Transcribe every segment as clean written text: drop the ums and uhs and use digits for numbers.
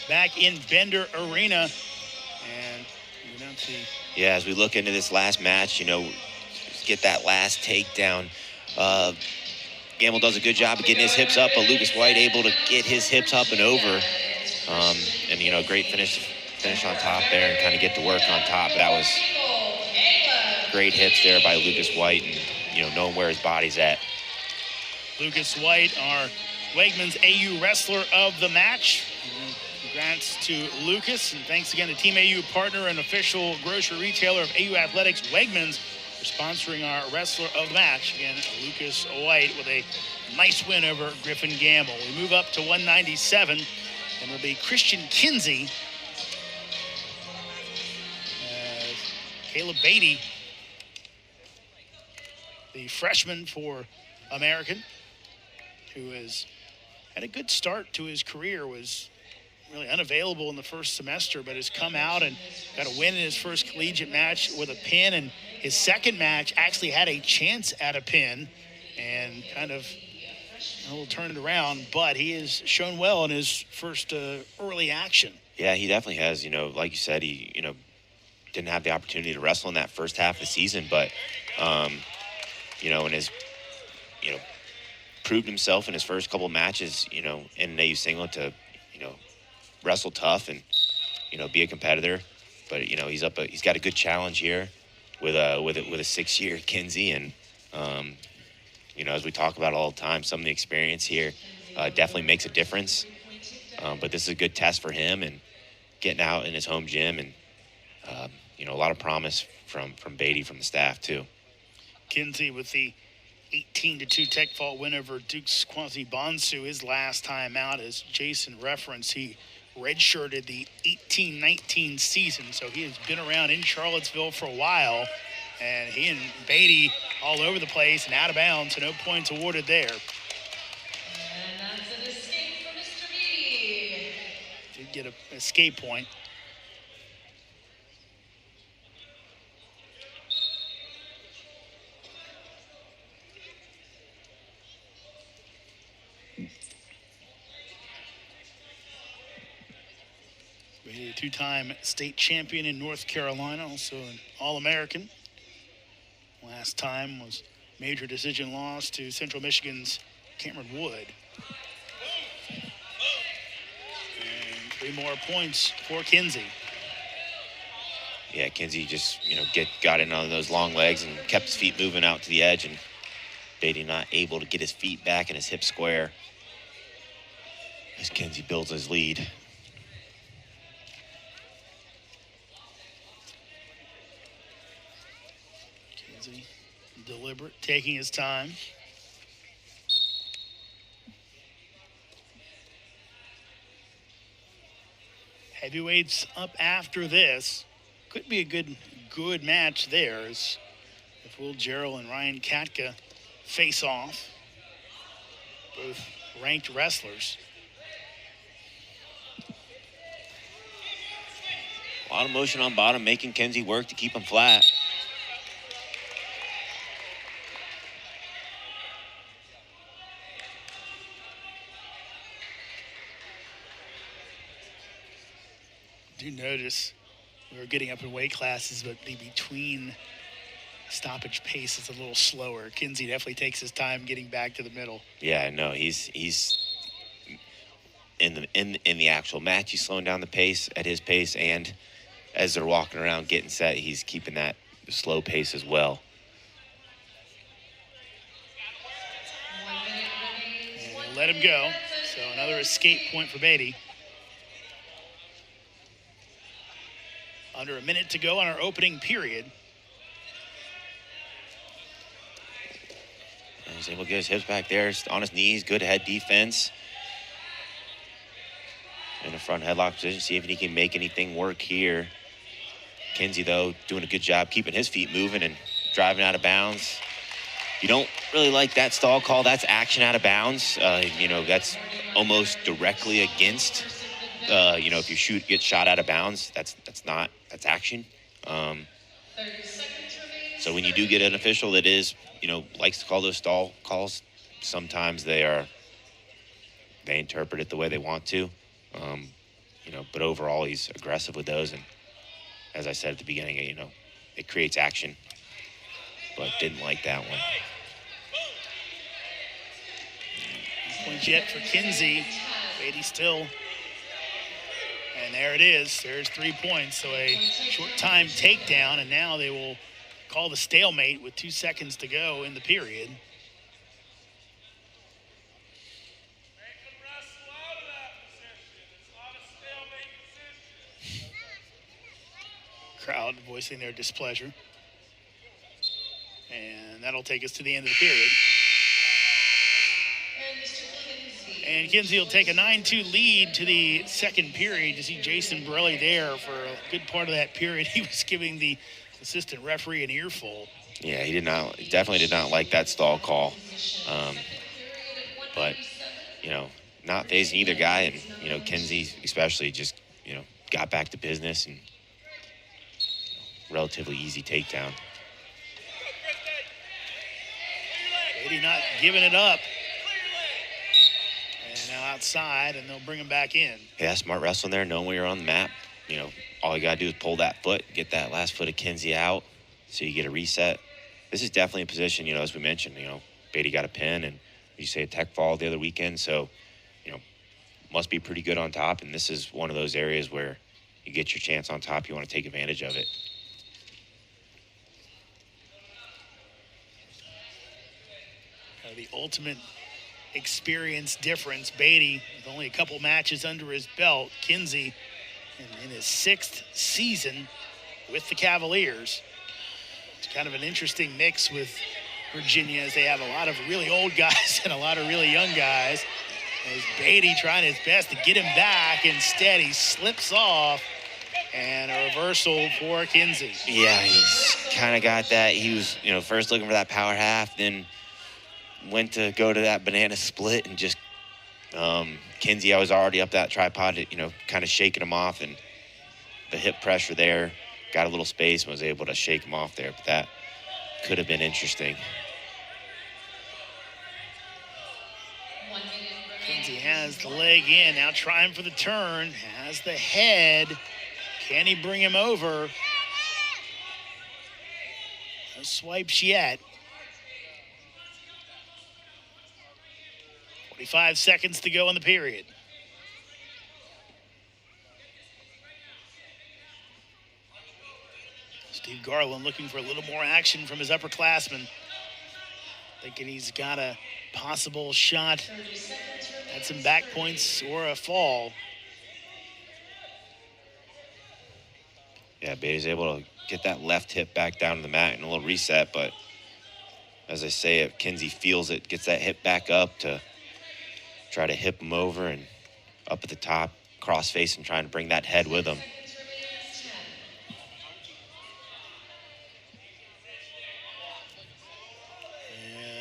back in Bender Arena. And you don't see. Yeah, as we look into this last match, get that last takedown. Gamble does a good job of getting his hips up, but Lucas White able to get his hips up and over. And great finish on top there and kind of get to work on top. That was great hits there by Lucas White and, knowing where his body's at. Lucas White, our Wegmans AU Wrestler of the Match. Congrats to Lucas, and thanks again to Team AU, partner and official grocery retailer of AU Athletics, Wegmans, for sponsoring our Wrestler of the Match. Again, Lucas White with a nice win over Griffin Gamble. We move up to 197, and it'll be Krystian Kinsey. Caleb Beaty, the freshman for American, who has had a good start to his career, was really unavailable in the first semester, but has come out and got a win in his first collegiate match with a pin, and his second match actually had a chance at a pin and kind of a little turned around, but he has shown well in his first early action. Yeah, he definitely has. Like you said, he, didn't have the opportunity to wrestle in that first half of the season, but, in his, proved himself in his first couple of matches, in an AU singlet to, wrestle tough and, be a competitor. But, he's got a good challenge here with a 6-year Kinsey. And, as we talk about all the time, some of the experience here definitely makes a difference. But this is a good test for him and getting out in his home gym, and, a lot of promise from Beatty, from the staff too. Kinsey with the 18-2 tech fault win over Duke's Kwasi Bonsu. His last time out, as Jason referenced, he redshirted the 18-19 season, so he has been around in Charlottesville for a while, and he and Beatty all over the place and out of bounds, so no points awarded there. And that's an escape for Mr. Beaty. Did get an escape point. A two-time state champion in North Carolina, also an All-American. Last time was major decision loss to Central Michigan's Cameron Wood. And 3 more points for Kinsey. Yeah, Kinsey just, got in on those long legs and kept his feet moving out to the edge, and Beatty not able to get his feet back and his hips square as Kinsey builds his lead. Deliberate, taking his time. Heavyweights up after this. Could be a good match there, as if Will Jarrell and Ryan Katka face off. Both ranked wrestlers. A lot of motion on bottom, making Kinsey work to keep him flat. Do notice we were getting up in weight classes, but the between stoppage pace is a little slower. Kinsey definitely takes his time getting back to the middle. Yeah, no, he's in the actual match, he's slowing down the pace at his pace, and as they're walking around getting set, he's keeping that slow pace as well. And we'll let him go. So another escape point for Beatty. Under a minute to go on our opening period. He's able to get his hips back there, on his knees, good head defense. In a front headlock position, see if he can make anything work here. Kinsey, though, doing a good job keeping his feet moving and driving out of bounds. You don't really like that stall call. That's action out of bounds. That's almost directly against, if you get shot out of bounds, that's action. So when you do get an official that is, likes to call those stall calls, sometimes they interpret it the way they want to. but overall he's aggressive with those. And as I said at the beginning, it creates action, but didn't like that one. Points yet for Kinsey. Beaty still. And there it is. There's 3 points. So a short time takedown, and now they will call the stalemate with 2 seconds to go in the period. Crowd voicing their displeasure. And that'll take us to the end of the period. And Kinsey will take a 9-2 lead to the second period. You see Jason Borelli there for a good part of that period. He was giving the assistant referee an earful. Yeah, he definitely did not like that stall call. But, not phasing either guy. And, Kinsey especially just, got back to business and relatively easy takedown. Beaty not giving it up. And now outside, and they'll bring him back in. Yeah, smart wrestling there, knowing when you're on the map. All you got to do is pull that foot, get that last foot of Kinsey out so you get a reset. This is definitely a position, as we mentioned, Beaty got a pin and you say a tech fall the other weekend. So, must be pretty good on top. And this is one of those areas where you get your chance on top. You want to take advantage of it. The ultimate experience difference. Beaty with only a couple matches under his belt. Kinsey in his 6th season with the Cavaliers. It's kind of an interesting mix with Virginia, as they have a lot of really old guys and a lot of really young guys. As Beaty trying his best to get him back, instead he slips off, and a reversal for Kinsey. Yeah, he's kind of got that. He was, first looking for that power half, then went to go to that banana split, and just Kinsey, I was already up that tripod, kind of shaking him off, and the hip pressure there, got a little space and was able to shake him off there, but that could have been interesting. Kinsey has the leg in, now trying for the turn, has the head. Can he bring him over? No swipes yet. 45 seconds to go in the period. Steve Garland looking for a little more action from his upperclassmen. Thinking he's got a possible shot at some back points or a fall. Yeah, Beatty's able to get that left hip back down to the mat and a little reset, but as I say, if Kinsey feels it, gets that hip back up to try to hip him over and up at the top, cross face, and trying to bring that head with him.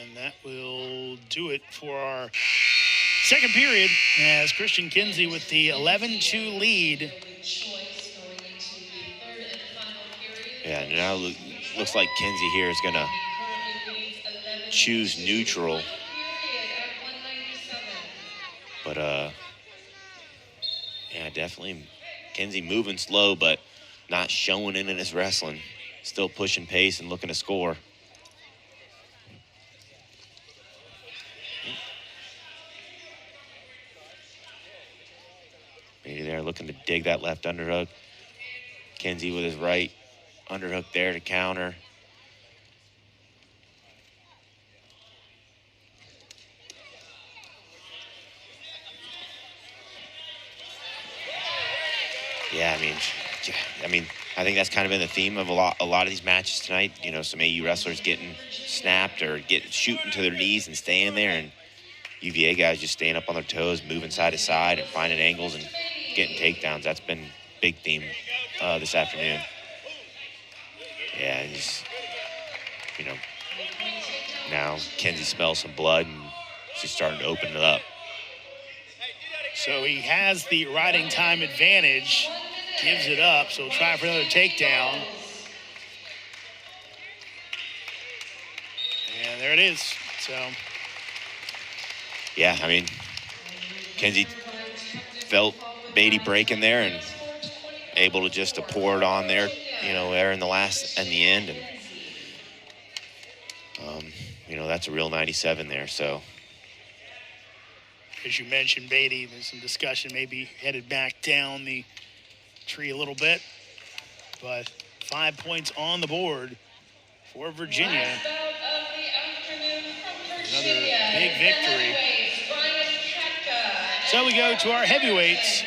And that will do it for our second period, as Krystian Kinsey with the 11-2 lead. Yeah, and now looks like Kinsey here is going to choose neutral. But, yeah, definitely Kinsey moving slow, but not showing it in his wrestling. Still pushing pace and looking to score. Beaty there looking to dig that left underhook. Kinsey with his right underhook there to counter. Yeah, I think that's kind of been the theme of a lot of these matches tonight. Some AU wrestlers getting snapped or shooting to their knees and staying there, and UVA guys just staying up on their toes, moving side to side and finding angles and getting takedowns. That's been a big theme this afternoon. Yeah, and just, now Kinsey smells some blood and she's starting to open it up. So he has the riding time advantage, gives it up, so try for another takedown. And there it is. So, yeah, Kinsey felt Beaty breaking there and able to just to pour it on there, there in the end. And, that's a real 97 there. So, as you mentioned, Batty, there's some discussion, maybe headed back down the tree a little bit. But 5 points on the board for Virginia. Another big victory. So we go to our heavyweights.